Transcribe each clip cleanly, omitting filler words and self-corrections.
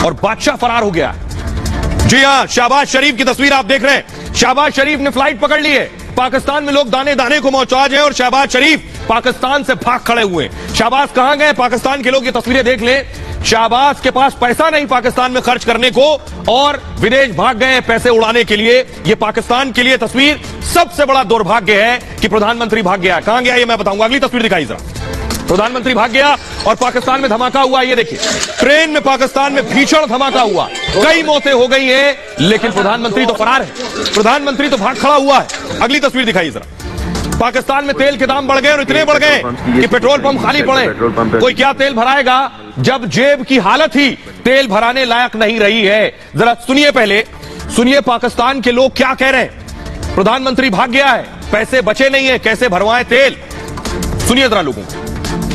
और बादशाह फरार हो गया। जी हां, शहबाज शरीफ की तस्वीर आप देख रहे हैं। शहबाज शरीफ ने फ्लाइट पकड़ ली है। पाकिस्तान में लोग दाने दाने को मोहताज हैं और शहबाज शरीफ पाकिस्तान से भाग खड़े हुए हैं। शहबाज कहां गए? पाकिस्तान के लोग ये तस्वीरें देख लें। शहबाज के पास पैसा नहीं पाकिस्तान में खर्च करने को और विदेश भाग गए पैसे उड़ाने के लिए। ये पाकिस्तान के लिए तस्वीर सबसे बड़ा दुर्भाग्य है कि प्रधानमंत्री भाग गया। कहां गया ये मैं बताऊंगा। अगली तस्वीर दिखाई जरा। प्रधानमंत्री भाग गया और पाकिस्तान में धमाका हुआ। ये देखिए, ट्रेन में पाकिस्तान में भीषण धमाका हुआ, कई मौतें हो गई हैं, लेकिन प्रधानमंत्री तो फरार है। प्रधानमंत्री तो भाग खड़ा हुआ है। अगली तस्वीर दिखाई जरा। पाकिस्तान में तेल के दाम बढ़ गए और इतने बढ़ गए कि पेट्रोल पंप खाली पड़े। कोई क्या तेल भराएगा जब जेब की हालत ही तेल भराने लायक नहीं रही है। जरा सुनिए, पहले सुनिए पाकिस्तान के लोग क्या कह रहे हैं। प्रधानमंत्री भाग गया है, पैसे बचे नहीं है, कैसे भरवाएं तेल। सुनिए जरा लोगों को।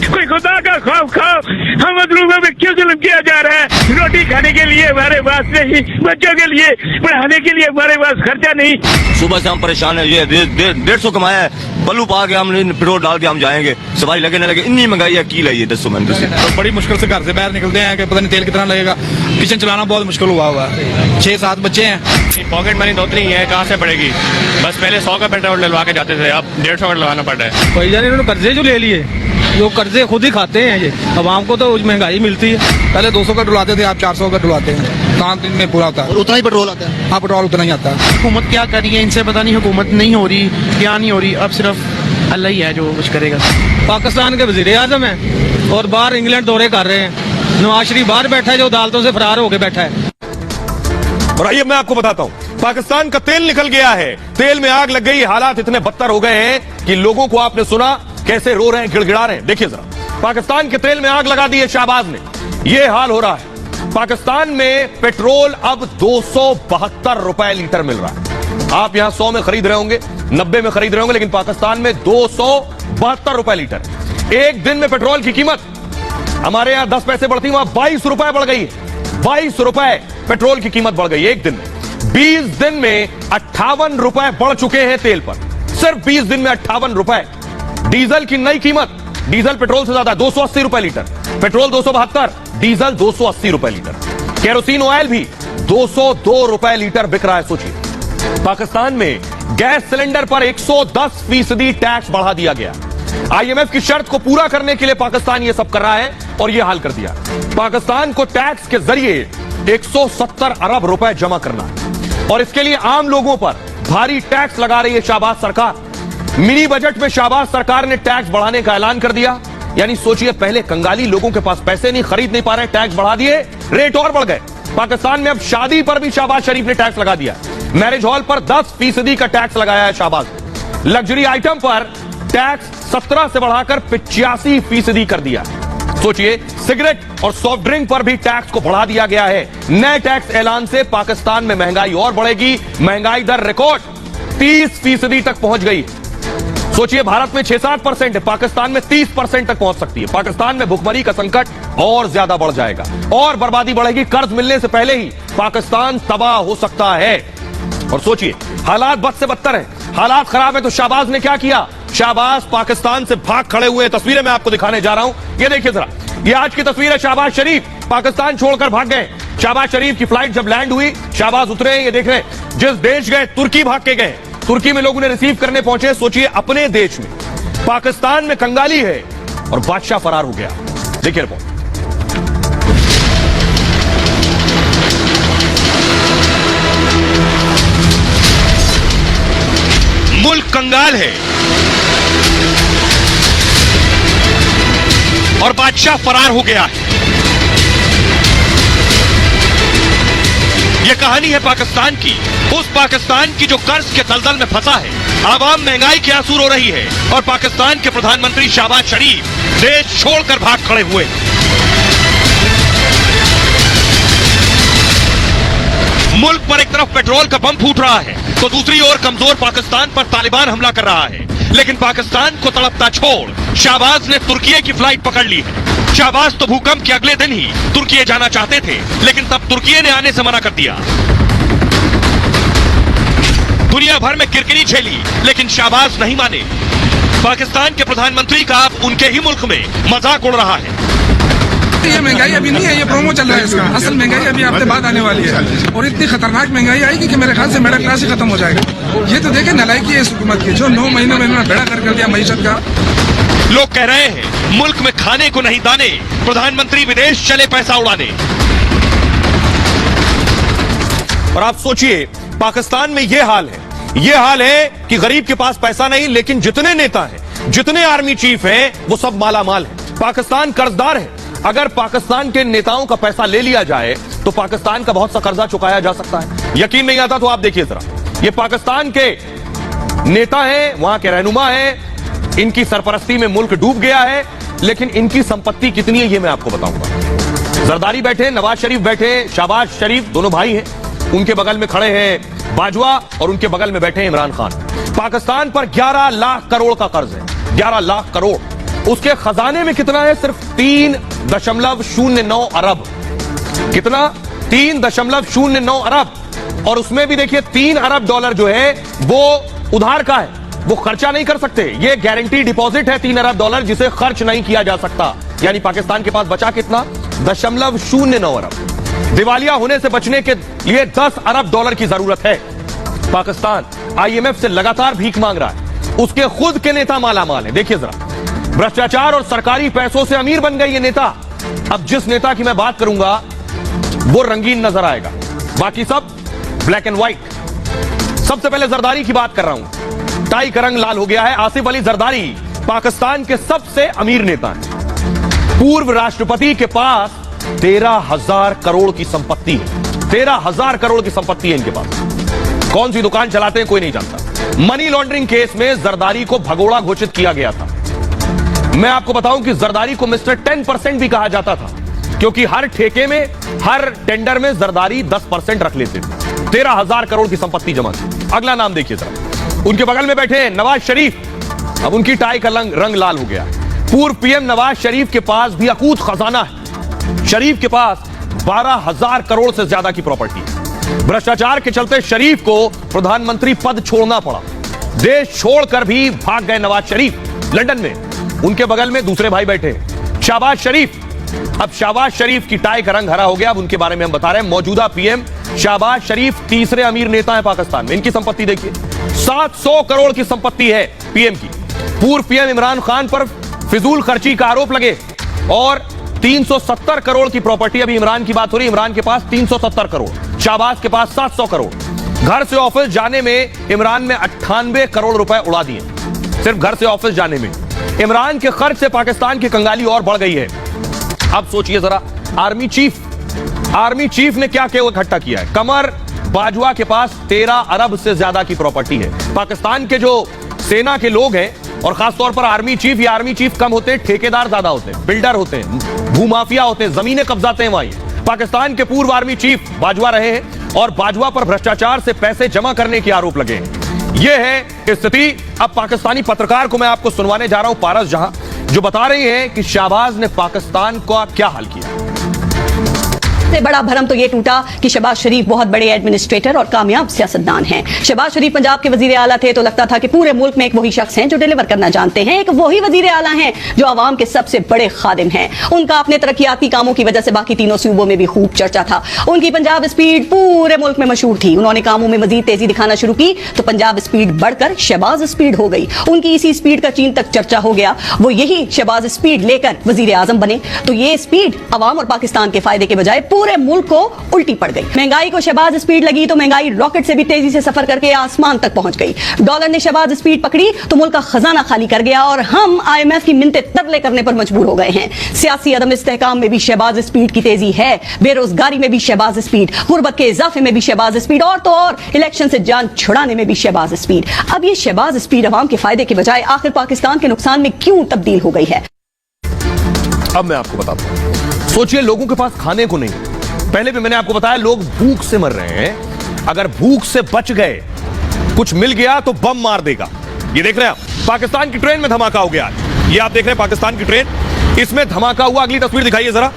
कोई खुदा का खौफ खाओ, हम लोगों में क्यों जुल्म किया जा रहा है? रोटी खाने के लिए हमारे पास नहीं, बच्चों के लिए पढ़ाने के लिए हमारे पास खर्चा नहीं। सुबह से हम परेशान है। ये 150 कमाया है, बल्लू पा के हमने पेट्रोल डाल के हम जाएंगे, सवारी लगे न लगे, इतनी महंगाई है की लगी 10 महीने से। तो बड़ी मुश्किल से घर से बाहर निकलते हैं कि पता नहीं तेल कितना लगेगा। किचन चलाना बहुत मुश्किल हुआ है। 6-7 बच्चे हैं। पॉकेट मनी तो उतनी है, कहाँ से पड़ेगी। बस पहले 100 का पेट्रोल डलवा के जाते थे, अब 150 का डलवाना पड़ रहा है। भाई जान इन्होंने कर्जे जो ले लिए, जो कर्जे खुद ही खाते हैं ये। अब हमको तो महंगाई मिलती है। पहले 200 का डुलाते थे, आप 400 का डुलाते हैं। 3 दिन में पूरा होता है। उतना ही पेट्रोल आता है। हाँ, पेट्रोल उतना ही आता है। हुकूमत क्या कर रही है, इनसे पता नहीं हुकूमत नहीं हो रही, क्या नहीं हो रही। अब सिर्फ अल्लाह ही है जो कुछ करेगा। पाकिस्तान के वजीर आजम है और बाहर इंग्लैंड दौरे कर रहे हैं। नवाज शरीफ बाहर बैठा है जो अदालतों से फरार होकर बैठा है। और आइए मैं आपको बताता हूं, पाकिस्तान का तेल निकल गया है, तेल में आग लग गई। हालात इतने बदतर हो गए हैं कि लोगों को आपने सुना कैसे रो रहे हैं, गिड़गिड़ा रहे हैं। देखिए जरा, पाकिस्तान के तेल में आग लगा दी है शहबाज ने। यह हाल हो रहा है। पाकिस्तान में पेट्रोल अब 272 रुपए लीटर मिल रहा है। आप यहां 100 में खरीद रहे होंगे, 90 में खरीद रहे होंगे, लेकिन पाकिस्तान में 272 रुपए लीटर। एक दिन में पेट्रोल की कीमत हमारे यहां 10 पैसे बढ़ती, वहां 22 रुपए बढ़ गई है। 22 रुपए पेट्रोल की कीमत बढ़ गई एक दिन में। 20 दिन में 58 रुपए बढ़ चुके हैं तेल पर। सिर्फ 20 दिन में 58 रुपए। डीजल की नई कीमत, डीजल पेट्रोल से ज्यादा 280 रुपए लीटर, पेट्रोल 272, डीजल 280 रुपए लीटर। केरोसिन ऑयल भी 202 रुपए लीटर बिक रहा है। सोचिए, पाकिस्तान में गैस सिलेंडर पर 110% टैक्स बढ़ा दिया गया। आईएमएफ की शर्त को पूरा करने के लिए पाकिस्तान ये सब कर रहा है और ये हाल कर दिया। पाकिस्तान को टैक्स के जरिए 170 अरब रुपए जमा करना है और इसके लिए आम लोगों पर भारी टैक्स लगा रही है शहबाज सरकार। मिनी बजट में शहबाज सरकार ने टैक्स बढ़ाने का ऐलान कर दिया। यानी सोचिए, पहले कंगाली लोगों के पास पैसे नहीं, खरीद नहीं पा रहे, टैक्स बढ़ा दिए, रेट और बढ़ गए। पाकिस्तान में अब शादी पर भी शहबाज शरीफ ने टैक्स लगा दिया। मैरिज हॉल पर 10% का टैक्स लगाया है शहबाज। लग्जरी आइटम पर टैक्स 17 से बढ़ाकर 85% कर दिया। सोचिए, सिगरेट और सॉफ्ट ड्रिंक पर भी टैक्स को बढ़ा दिया गया है। नए टैक्स ऐलान से पाकिस्तान में महंगाई और बढ़ेगी। महंगाई दर रिकॉर्ड 30% तक पहुंच गई। सोचिए, भारत में 6-7% है, पाकिस्तान में 30% तक पहुंच सकती है। पाकिस्तान में भुखमरी का संकट और ज्यादा बढ़ जाएगा और बर्बादी बढ़ेगी। कर्ज मिलने से पहले ही पाकिस्तान तबाह हो सकता है। और सोचिए, हालात बद से बदतर है, हालात खराब है। तो शहबाज ने क्या किया? शहबाज पाकिस्तान से भाग खड़े हुए। तस्वीरें मैं आपको दिखाने जा रहा हूं। ये देखिए जरा, ये आज की तस्वीर है। शहबाज शरीफ पाकिस्तान छोड़कर भाग गए। शहबाज शरीफ की फ्लाइट जब लैंड हुई, शहबाज उतरे। ये देख रहे हैं, जिस देश गए, तुर्की भाग के गए। तुर्की में लोग उन्हें रिसीव करने पहुंचे। सोचिए, अपने देश में, पाकिस्तान में कंगाली है और बादशाह फरार हो गया। देखिए रिपोर्ट। मुल्क कंगाल है और बादशाह फरार हो गया है। यह कहानी है पाकिस्तान की, उस पाकिस्तान की जो कर्ज के दलदल में फंसा है। आवाम महंगाई के आंसू रो रही है और पाकिस्तान के प्रधानमंत्री शहबाज शरीफ देश छोड़कर भाग खड़े हुए। मुल्क पर एक तरफ पेट्रोल का बम फूट रहा है तो दूसरी ओर कमजोर पाकिस्तान पर तालिबान हमला कर रहा है। लेकिन पाकिस्तान को तड़पता छोड़ शहबाज ने तुर्की की फ्लाइट पकड़ ली है। शहबाज तो भूकंप के अगले दिन ही तुर्की जाना चाहते थे, लेकिन तब तुर्की ने आने से मना कर दिया। दुनिया भर में किरकिरी झेली, लेकिन शहबाज नहीं माने। पाकिस्तान के प्रधानमंत्री का अब उनके ही मुल्क में मजाक उड़ रहा है। तो ये महंगाई अभी नहीं है, ये प्रोमो चल रहा है इसका। असल महंगाई अभी हफ्ते बाद आने वाली है और इतनी खतरनाक महंगाई आएगी कि मेरे ख्याल से मिडिल क्लास ही खत्म हो जाएगा। ये तो देखे नलायकी है इस हुकूमत की, जो 9 महीनों में इन्होंने बेड़ा कर दिया मईशत का। लोग कह रहे हैं मुल्क में खाने को नहीं दाने, प्रधानमंत्री विदेश चले पैसा उड़ाने। और आप सोचिए पाकिस्तान में यह हाल है कि गरीब के पास पैसा नहीं, लेकिन जितने नेता हैं, जितने आर्मी चीफ हैं, वो सब मालामाल हैं। पाकिस्तान कर्जदार है। अगर पाकिस्तान के नेताओं का पैसा ले लिया जाए तो पाकिस्तान का बहुत सा कर्जा चुकाया जा सकता है। यकीन नहीं आता तो आप देखिए जरा, ये पाकिस्तान के नेता हैं, वहां के रहनुमा हैं, इनकी सरपरस्ती में मुल्क डूब गया है, लेकिन इनकी संपत्ति कितनी है ये मैं आपको बताऊंगा। जरदारी बैठे, नवाज शरीफ बैठे, शहबाज शरीफ दोनों भाई हैं, उनके बगल में खड़े हैं बाजवा और उनके बगल में बैठे हैं इमरान खान। पाकिस्तान पर 11 लाख करोड़ का कर्ज है, 11 लाख करोड़। उसके खजाने में कितना है? सिर्फ 3.09 अरब। कितना? 3.09 अरब। और उसमें भी देखिए 3 अरब डॉलर जो है वो उधार का है, वो खर्चा नहीं कर सकते। ये गारंटी डिपॉजिट है 3 अरब डॉलर, जिसे खर्च नहीं किया जा सकता। यानी पाकिस्तान के पास बचा कितना? 0.09 अरब। दिवालिया होने से बचने के लिए 10 अरब डॉलर की जरूरत है। पाकिस्तान IMF से लगातार भीख मांग रहा है, उसके खुद के नेता मालामाल है। देखिए जरा, भ्रष्टाचार और सरकारी पैसों से अमीर बन गए ये नेता। अब जिस नेता की मैं बात करूंगा वो रंगीन नजर आएगा, बाकी सब ब्लैक एंड व्हाइट। सबसे पहले जरदारी की बात कर रहा हूं, टाई का रंग लाल हो गया है। आसिफ अली जरदारी पाकिस्तान के सबसे अमीर नेता हैं। पूर्व राष्ट्रपति के पास 13,000 करोड़ की संपत्ति है। 13,000 करोड़ की संपत्ति है इनके पास। कौन सी दुकान चलाते हैं कोई नहीं जानता। मनी लॉन्ड्रिंग केस में जरदारी को भगोड़ा घोषित किया गया था। मैं आपको बताऊं कि जरदारी को मिस्टर 10% भी कहा जाता था, क्योंकि हर ठेके में, हर टेंडर में जरदारी 10% रख लेते थे। 13,000 करोड़ की संपत्ति जमा थी। अगला नाम देखिए जरा, उनके बगल में बैठे हैं नवाज शरीफ। अब उनकी टाई का रंग लाल हो गया। पूर्व PM नवाज शरीफ के पास भी अकूत खजाना है। शरीफ के पास 12,000 करोड़ से ज्यादा की प्रॉपर्टी है। भ्रष्टाचार के चलते शरीफ को प्रधानमंत्री पद छोड़ना पड़ा। देश छोड़कर भी भाग गए नवाज शरीफ लंदन में। उनके बगल में दूसरे भाई बैठे शहबाज शरीफ। अब शहबाज शरीफ की टाई का रंग हरा हो गया। अब उनके बारे में हम बता रहे हैं। मौजूदा PM शहबाज शरीफ तीसरे अमीर नेता है पाकिस्तान में। इनकी संपत्ति देखिए, 700 करोड़ की संपत्ति है PM की। पूर्व PM इमरान खान पर फिजूल खर्ची का आरोप लगे और 370 करोड़ की प्रॉपर्टी। अभी इमरान की बात हो रही, इमरान के पास 370 करोड़, शहबाज के पास 700 करोड़। घर से ऑफिस जाने में इमरान में 98 करोड़ रुपए उड़ा दिए, सिर्फ घर से ऑफिस जाने में। इमरान के खर्च से पाकिस्तान की कंगाली और बढ़ गई है। अब सोचिए जरा, आर्मी चीफ ने क्या इकट्ठा किया है। कमर बाजवा के पास 13 अरब से ज्यादा की प्रॉपर्टी है। पाकिस्तान के जो सेना के लोग हैं, और खासतौर पर आर्मी चीफ, या आर्मी चीफ कम होते हैं, ठेकेदार ज्यादा होते हैं, बिल्डर होते हैं, भूमाफिया होते हैं, जमीनें कब्जाते हैं वहां। पाकिस्तान के पूर्व आर्मी चीफ बाजवा रहे हैं और बाजवा पर भ्रष्टाचार से पैसे जमा करने के आरोप लगे हैं। यह है स्थिति। अब पाकिस्तानी पत्रकार को मैं आपको सुनवाने जा रहा हूं, पारस जहां, जो बता रही है कि शहबाज ने पाकिस्तान का क्या हाल किया। सबसे बड़ा भरम तो ये टूटा कि शहबाज शरीफ बहुत बड़े एडमिनिस्ट्रेटर और कामयाब सियासतदान हैं। शहबाज शरीफ पंजाब के वजीर आला थे तो लगता था कि पूरे मुल्क में एक वही शख्स हैं जो डिलीवर करना जानते हैं, एक वही वजीर आला हैं जो आवाम के सबसे बड़े खादिम हैं। उनका अपने तरक्याती कामों की वजह से बाकी तीनों सूबों में भी खूब चर्चा था। उनकी पंजाब स्पीड पूरे मुल्क में मशहूर थी। उन्होंने कामों में मजीद तेजी दिखाना शुरू की तो पंजाब स्पीड बढ़कर शहबाज स्पीड हो गई। उनकी इसी स्पीड का चीन तक चर्चा हो गया। वो यही शहबाज स्पीड लेकर वजीर आजम बने तो ये स्पीड अवाम और पाकिस्तान के फायदे के बजाय पूरे मुल्क को उल्टी पड़ गई। महंगाई को शहबाज स्पीड लगी तो महंगाई रॉकेट से भी तेजी से सफर करके आसमान तक पहुंच गई। डॉलर ने शहबाज स्पीड पकड़ी तो मुल्क का खजाना खाली कर गया और हम IMF की मिन्नतें तरले करने पर मजबूर हो गए हैं। सियासी अदम इस्तेहकाम में भी शहबाज स्पीड की तेजी है, बेरोजगारी में भी शहबाज स्पीड, गुर्बत के इजाफे में भी शहबाज स्पीड, और तो और इलेक्शन से जान छुड़ाने में भी शहबाज स्पीड। अब ये शहबाज स्पीड अवाम के फायदे के बजाय आखिर पाकिस्तान के नुकसान में क्यों तब्दील हो गई है? अब मैं आपको बताता हूं। सोचिए, लोगों के पास खाने को नहीं। पहले भी मैंने आपको बताया लोग भूख से मर रहे हैं। अगर भूख से बच गए, कुछ मिल गया तो बम मार देगा। ये देख रहे हैं आप, पाकिस्तान की ट्रेन में धमाका हो गया। ये आप देख रहे हैं पाकिस्तान की ट्रेन, इसमें धमाका हुआ। अगली तस्वीर दिखाइए जरा।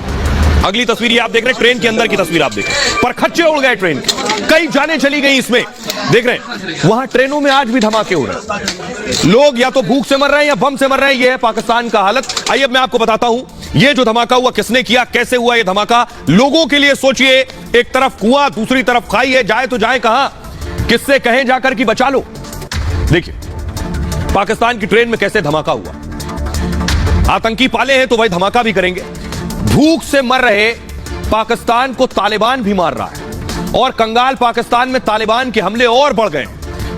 अगली तस्वीर ये आप देख रहे हैं, ट्रेन के अंदर की तस्वीर आप देख रहे हैं, परखच्चे उड़ गए ट्रेन के, कई जानें चली गई इसमें, देख रहे हैं वहां ट्रेनों में आज भी धमाके हो रहे हैं, लोग या तो भूख से मर रहे हैं या बम से मर रहे हैं। यह है पाकिस्तान का हालत। आइए अब मैं आपको बताता हूं यह जो धमाका हुआ किसने किया, कैसे हुआ यह धमाका। लोगों के लिए सोचिए, एक तरफ कुआं दूसरी तरफ खाई है, जाए तो जाए कहां, किससे कहें जाकर कि बचा लो। देखिए पाकिस्तान की ट्रेन में कैसे धमाका हुआ। आतंकी पाले हैं तो भाई धमाका भी करेंगे। भूख से मर रहे पाकिस्तान को तालिबान भी मार रहा है और कंगाल पाकिस्तान में तालिबान के हमले और बढ़ गए।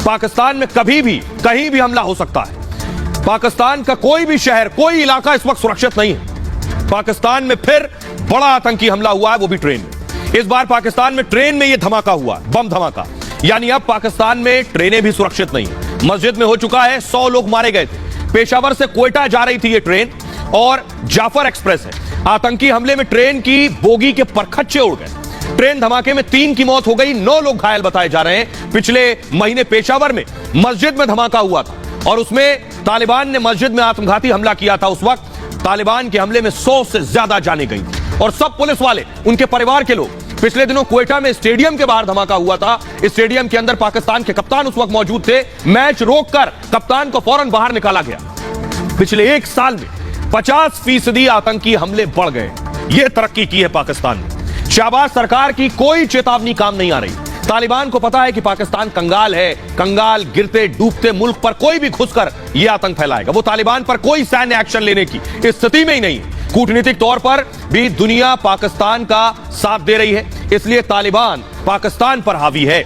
पाकिस्तान में कभी भी कहीं भी हमला हो सकता है। पाकिस्तान का कोई भी शहर, कोई इलाका इस वक्त सुरक्षित नहीं है। पाकिस्तान में फिर बड़ा आतंकी हमला हुआ है, वो भी ट्रेन में। इस बार पाकिस्तान में ट्रेन में यह धमाका हुआ, बम धमाका। यानी अब पाकिस्तान में ट्रेनें भी सुरक्षित नहीं है। मस्जिद में हो चुका है, 100 लोग मारे गए थे। पेशावर से क्वेटा जा रही थी यह ट्रेन और जाफर एक्सप्रेस है। आतंकी हमले में ट्रेन की बोगी के परखच्चे उड़ गए। ट्रेन धमाके में 3 की मौत हो गई, 9 लोग घायल बताए जा रहे हैं। पिछले महीने पेशावर में मस्जिद में धमाका हुआ था और उसमें तालिबान ने मस्जिद में आत्मघाती हमला किया था। उस वक्त तालिबान के हमले में 100 से ज्यादा जाने गई और सब पुलिस वाले, उनके परिवार के लोग। पिछले दिनों क्वेटा में स्टेडियम के बाहर धमाका हुआ था। इस स्टेडियम के अंदर पाकिस्तान के कप्तान उस वक्त मौजूद थे। मैच रोककर कप्तान को फौरन बाहर निकाला गया। पिछले 1 साल में 50% आतंकी हमले बढ़ गए। यह तरक्की की है पाकिस्तान ने। शहबाज सरकार की कोई चेतावनी काम नहीं आ रही। तालिबान को पता है कि पाकिस्तान कंगाल है, कंगाल गिरते डूबते मुल्क पर कोई भी घुसकर यह आतंक फैलाएगा। वो तालिबान पर कोई सैन्य एक्शन लेने की स्थिति में ही नहीं है। कूटनीतिक तौर पर भी दुनिया पाकिस्तान का साथ दे रही है, इसलिए तालिबान पाकिस्तान पर हावी है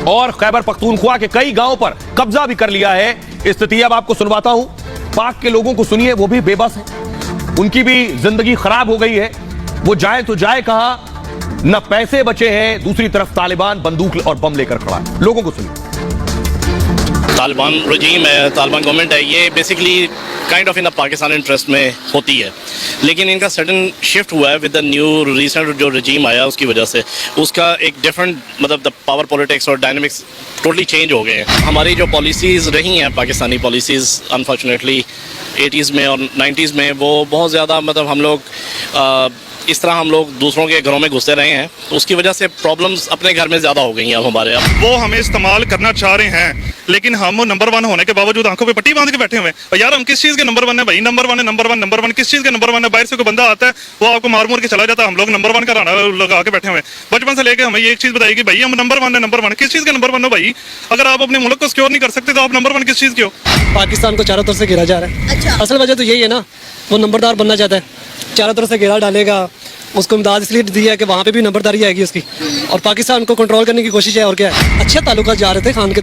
और खैबर पख्तूनख्वा के कई गांवों पर कब्जा भी कर लिया है। स्थिति अब आपको सुनवाता हूं। पाक के लोगों को सुनिए, वो भी बेबस है, उनकी भी जिंदगी खराब हो गई है। वो जाए तो जाए कहां, न पैसे बचे हैं, दूसरी तरफ तालिबान बंदूक और बम लेकर खड़ा है। लोगों को सुनिए। तालिबान रजीम है, तालिबान गवर्नमेंट है, ये basically kind of in Pakistan interest में होती है, लेकिन इनका सडन शिफ्ट हुआ है विद द न्यू रिसेंट जो रजीम आया उसकी वजह से उसका एक डिफरेंट मतलब द पावर पॉलिटिक्स और डायनामिक्स टोटली चेंज हो गए हैं। हमारी जो पॉलिसीज़ रही हैं पाकिस्तानी पॉलिसीज़ अनफॉर्चुनेटली 80s में और 90s में वो बहुत ज़्यादा मतलब हम लोग इस तरह हम लोग दूसरों के घरों में घुसते रहे हैं, उसकी वजह से प्रॉब्लम्स अपने घर में ज़्यादा हो गई हैं अब हमारे। अब वो हमें इस्तेमाल करना चाह रहे हैं, लेकिन हम नंबर 1 होने के बावजूद आंखों पे पट्टी बांध के बैठे हुए हैं। और यार हम किस चीज़ के नंबर 1 है भाई? नंबर 1 है, नंबर 1 किस चीज़ के नंबर 1 है? बाहर से कोई बंदा आता है वो आपको मार के चला जाता है, हम लोग नंबर 1 का राना लगा के बैठे हुए हैं। बचपन से लेकर हमें ये एक चीज़ बताई कि भाई हम नंबर 1 है, नंबर 1 किस चीज़ के नंबर 1 हो भाई? अगर आप अपने मुल्क को सिक्योर नहीं कर सकते तो आप नंबर 1 किस चीज़ के हो? पाकिस्तान को चारों तरफ से घेरा जा रहा है। अच्छा। असल वजह तो यही है ना, वो नंबरदार बनना चाहता है, चारों तरफ से घेरा डालेगा। उसको इमदाद इसलिए दी है कि वहाँ पे भी नंबरदारी आएगी उसकी, और पाकिस्तान को कंट्रोल करने की कोशिश है। और क्या है, अच्छे ताल्लुकात जा रहे थे खान के।